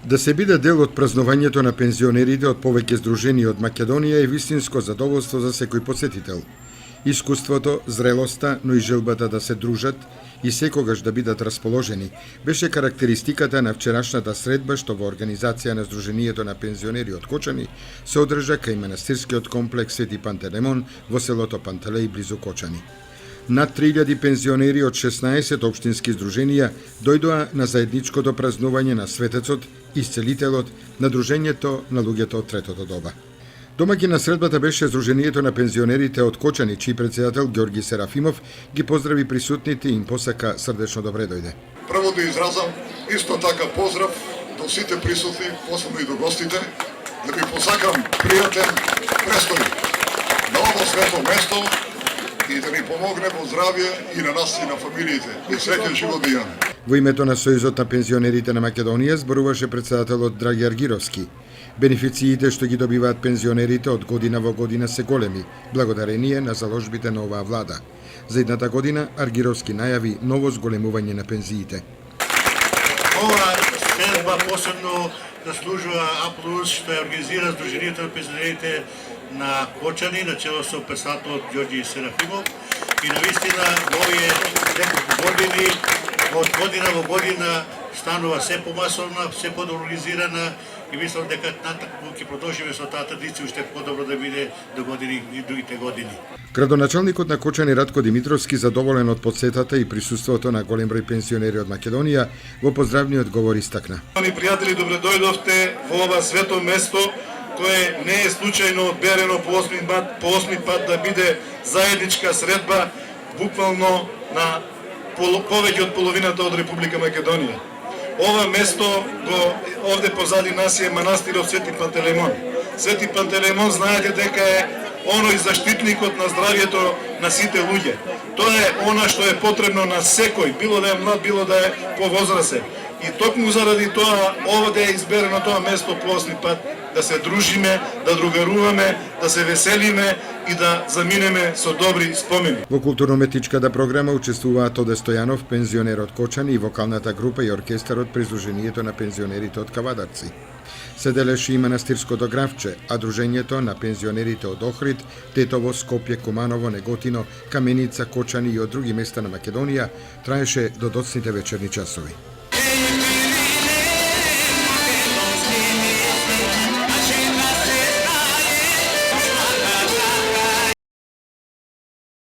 Да се биде дел од празнувањето на пензионерите од повеќе здруженија од Македонија е вистинско задоволство за секој посетител. Искуството, зрелоста, но и желбата да се дружат и секогаш да бидат расположени беше карактеристиката на вчерашната средба што во организација на Здруженијето на пензионери од Кочани се одржа кај манастирскиот комплекс Свети Пантелеймон во селото Пантелеј близу Кочани. Над 3000 пензионери од 16 општински здруженија дојдоа на заедничкото празнување на светецот, исцелителот, на дружењето на луѓето од третото доба. Домаќин на средбата беше Здруженијето на пензионерите од Кочани, чиј председател Ѓорги Серафимов ги поздрави присутните и им посака срдечно добре дојде. Прво да изразам исто така поздрав до сите присутни, посебно и до гостите, да ви посакам пријатен престој на ово свето место и да ни помогне во здравје и на нас и на фамилиите. И среќен живот да имаме. Во името на Сојузот на пензионерите на Македонија зборуваше председателот Драги Аргировски. Бенефициите што ги добиваат пензионерите од година во година се големи, благодарение на заложбите на оваа влада. За едната година Аргировски најави ново зголемување на пензиите. Ова средба посебно заслужува А+, што ја организира Здруженијето на пензионерите на Кочани, на чело со председателот Ѓорги Серафимов. И навистина во овие неколку години, од година во година станува се помасовна, се подорганизирана и мислам дека натаму ќе продолжиме со таа традиција уште подобро да биде до години и другите години. Градоначалникот на Кочани Радко Димитровски, задоволен од посетата и присуството на голем број пензионери од Македонија, во поздравниот говор истакна. Пријатели, добре дојдовте во ова свето место, кое не е случајно одберено по осми пат да биде заедничка средба буквално на повеќе од половината од Република Македонија. Ова место овде позади нас е манастирот Свети Пантелеймон. Свети Пантелеймон знаете дека е оној заштитникот на здравјето на сите луѓе. Тоа е она што е потребно на секој, било да е млад, било да е повозрасен. И токму заради тоа овде е изберено тоа место по осми пат да се дружиме, да другаруваме, да се веселиме и да заминеме со добри спомени. Во културно-уметничката програма учествуваат Тоде Стојанов, пензионер од Кочани, и вокалната група и оркестарот при Здруженијето на пензионерите од Кавадарци. Се делеше и манастирското графче, а дружењето на пензионерите од Охрид, Тетово, Скопје, Куманово, Неготино, Каменица, Кочани и од други места на Македонија траеше до доцните вечерни часови.